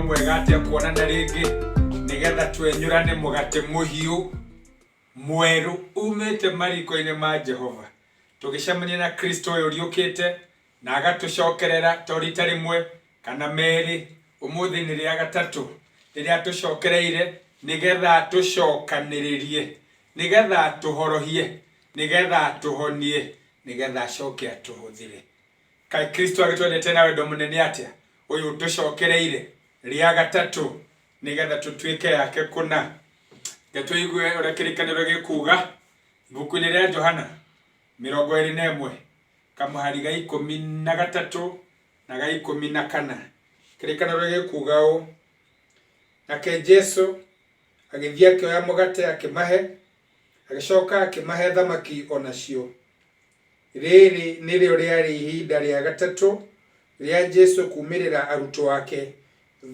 mwega atia kuonana ringi nigetha twenyurane mugate muhiu mweru umite mariko-ini ma Jehova tugicemania na Kristo uyu uriukite na agatucokerera to rita rimwe kana meri umuthi ni ria gatatu riria tucokereire nigetha tucokaniririe nigetha tuhorohie nigetha tuhonie nigetha acoke atuhuthire. Kai Kristo agitwendete na wendo munene atia uyu tucokereire ria gatatu nigetha tutuike yake kuna gatwigue uria kirikaniro gikuga ibuku-ini ria Johana 21 kamuhari ga 13 na ga 14 kirikaniro gikuga u nake Jesu agithia akioya mugate akimahe agicoka akimahe thamaki onacio. Riri nirio riari ihinda ria gatatu ria Jesu kumirira arutwo ake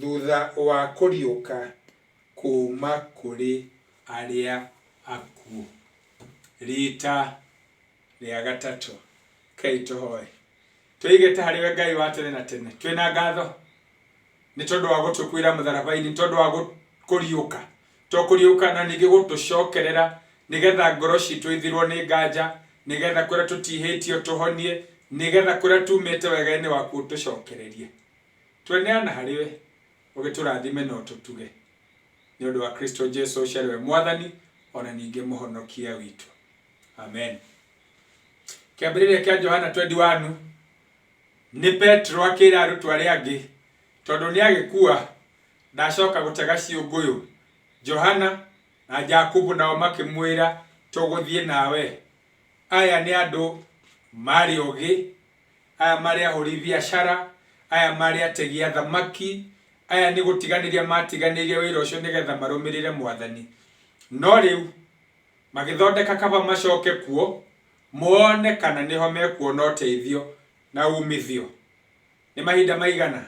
thutha wa kuriuka kuma kuri aria akuo. Rita ria gatatu. Kai tuhoe tuigete hariwe Ngai wa tene na tene twina ngatho ni tondu wa gutukwira mutharabai-ini tondu wa kuriuka kuriuka na ningi gutucokerera nigetha ngoro citu ithirwo ni nganja nigetha kuria tutihitio tuhonie nigetha kuria tumite wega-ini waku tucokererie tweneana hariwe ugiturathime no tutuge ni undu wa Kristo Jesu uciariwe mwathani ona ningi muhonokia witu. Amen. Kiambiriria kia Johana 21 ni Petro akira arutwo aria angi tondu ni agikua ndacoka gutega ciunguyu. Johana na Jakubu nao makimwira tuguthie nawe. Aya ni andu mari ogi, aya mari ahuri biashara, aya mari ategia thamaki, aya ni gutiganiria matiganirie wira ucio nigetha marumirire mwathani. No riu magithondeka kaba macoke kuo muone kana niho mekuona uteithio na umithio. Ni mahinda maigana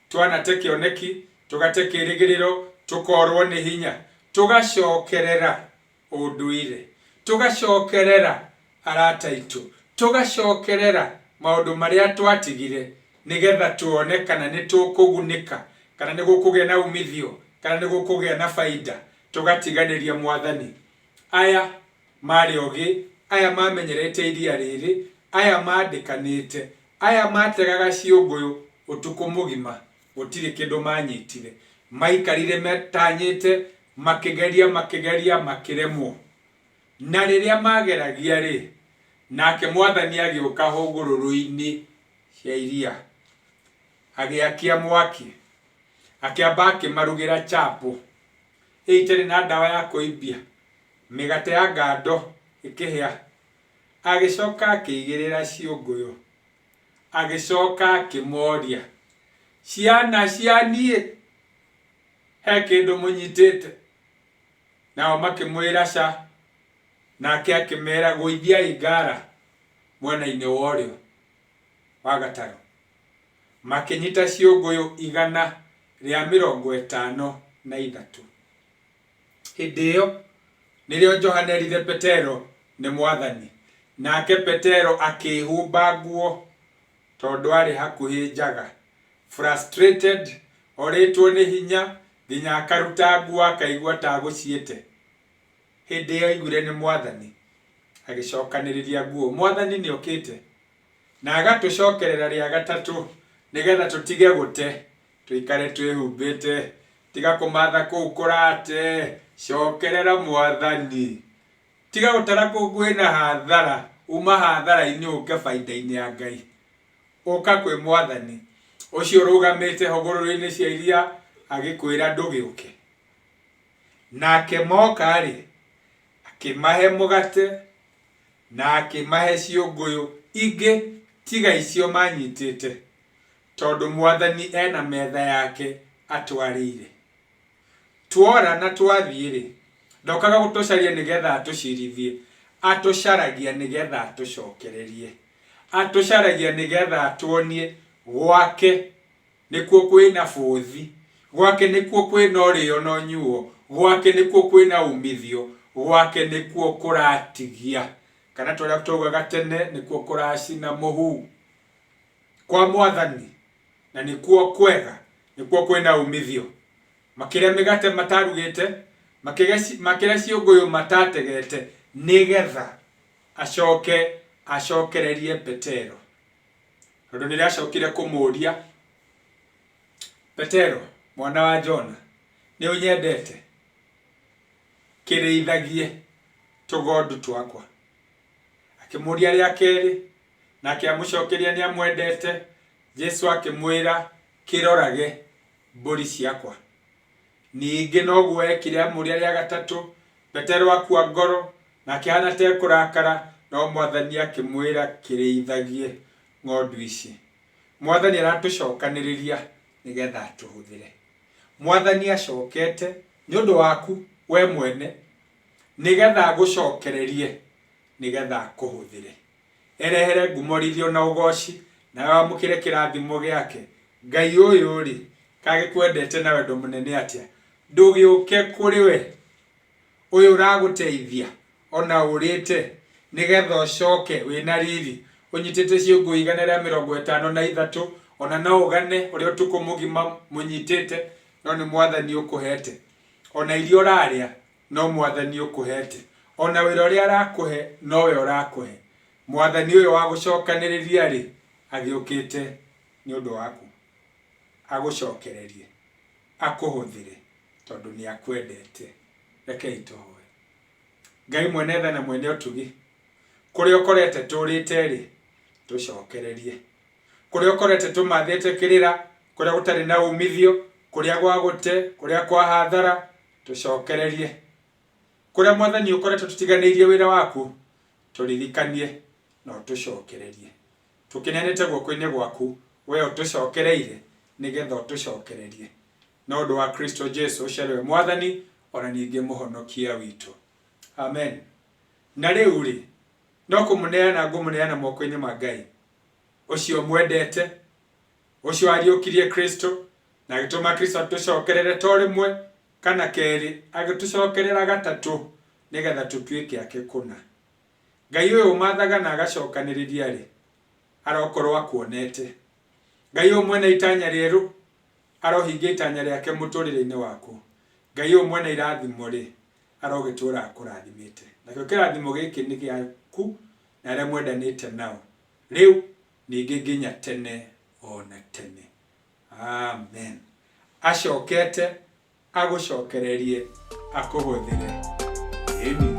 twanate kioneki tugate kirigiriro tukorwo ni hinya tugacokerera unduire tugacokerera arata itu tugacokerera maundu maria twatigire nigetha tuone kana ni tukugunika kana ni gukugia na umithio kana ni gukugia na faida tugatiganiria mwathani. Aya mari ogi, aya mamenyerete iria riri, aya mandikanite, aya mategaga ciunguyu utuku mugima gutiri kindu manyitire maikarire metanyite makigeria makiremwo na riria mageragia ri nake mwathani agiuka hugururu-ini cia iria agiakia mwaki akiamba akimarugira chapo itari na dawa ya kuibia migate ya ngando ikihia agicoka akigirira ciunguyu agicoka akimoria ciana cianie he kindu munyitite nao makimwira ca nake akimera guithia igara mwena-ini worio wa gataro makinyita ciunguyu 153. Hindi iyo nirio Johana erithe Petero ni mwathani nake Petero akihumba nguo tondu ari hakuhi njaga frustrated oritwo ni hinya nginya akaruta nguo akaigua ta guciite. Hindi iyo igure ni mwathani agicokaniriria nguo. Mwathani ni okite na agatucokerera ria gatatu nigetha tutige gute tuikare twihumbite tiga kumatha kuu kurate cokerera mwathani tiga gutara kuu kwina hathara uma hathara-ini uke faida-ini ya Ngai uka kwi mwathani ucio rugamite hogororo-ini cia iria agikwira ndugiuke. Nake moka ri akimahe mugate na akimahe ciunguyu ingi tiga icio manyitite tondu mwathani ena metha yake atwarire. Tuora na twathie ri ndokaga gutucaria nigetha atucirithie atucaragia nigetha atucokererie atucaragia nigetha atuonie gwake nikuo kwina buthi gwake nikuo kwina urio no nyuo gwake nikuo kwina umithio gwake nikuo kuratigia kana turia tugaga tene nikuo kuracina muhu kwa mwathani na nikuo kwega nikuo kwina umithio makĩrĩa mĩgate matarugĩte, makĩrĩa ciũngũyũ matategete, nĩgetha acokererie Petero. Tondũ nĩrĩa acokire kũmũria, Petero, mwana wa Jona, nĩ ũnyendete? Kĩrĩithagie tũgondu twakwa. Akĩmũria rĩa kerĩ, na akĩamũcokeria nĩ amwendete. Jesu akĩmwĩra, kĩrorage mbũri ciakwa. Ningĩ noguo ekire, amũria rĩa gatatũ, Petero akua ngoro na akĩhana ta ekũrakara, no Mwathani akĩmwĩra, kĩrĩithagie ng'ondu ici. Mwathani aratũcokanĩrĩria nĩgetha atũhũthĩre. Mwathani acokete nĩ ũndũ waku we mwene, nĩgetha agũcokererie, nĩgetha akũhũthĩre. Erehere ngumorithio na ũgoci, na wamũkĩre kĩrathimo gĩake. Ngai ũyũ rĩ, kagĩkwendete na wendo mũnene atĩa, ndũgĩũke kũrĩ we ũyũ ũragũteithia ona ũrĩte, nĩgetha ũcoke wĩna riri, ũnyitĩte ciũngũ 153, ona no ũgane ũrĩa ũtukũ mũgima mũnyitĩte, no nĩ Mwathani ũkũhete. Ona irio ũrarĩa no Mwathani ũkũhete. Ona wĩra ũrĩa arakũhe no we ũrakũhe. Mwathani ũyũ wa gũcokanĩrĩria rĩ, agĩũkĩte nĩ ũndũ waku, agũcokererie, akũhũthĩre, tondũ nĩ akwendete. Rekei tũhoe. Ngai mwene tha na mwene ũtugi, kũrĩa ũkorete tũrĩte rĩ, tũcokererie. Kũrĩa ũkorete tũmathĩte kĩrĩra, kũrĩa gũtarĩ na umithio, kũrĩa gwagũte, kũrĩa kwa hathara, tũcokererie. Kũrĩa Mwathani ũkorete tũtiganĩirie wĩra waku, tũririkanie na ũtũcokererie. Tũkĩneanĩte guoko-inĩ gwaku, we ũtũcokereire, nĩgetha ũtũcokererie. Na ũndũ wa Kristo Jesu ũciarĩwe Mwathani, ona ningĩ mũhonokia witũ. Amen. Na rĩu rĩ, no kũmũneana ngũmũneana moko-inĩ ma Ngai, ũcio mwendete, ũcio ariũkirie Kristo, na agĩtũma Kristo atũcokerere to rĩmwe kana kerĩ, agĩtũcokerera gatatũ, nĩgetha tũtuĩke ake kũna. Ngai ũyũ ũmathaga na agacokanĩrĩria rĩ, arokorwo akuonete. Ngai ũyũ mwene itanya rĩerũ, arohingia itanya rĩake mũtũrĩre-inĩ waku. Ngai ũyũ mwene irathimo rĩ, arogĩtũra akũrathimĩte. Nakĩo kĩrathimo gĩkĩ nĩ gĩaku na arĩa mwendanĩte nao, rĩu ningĩ nginya tene ona tene. Amen. Acokete, agũcokererie, akũhũthĩre. Amen.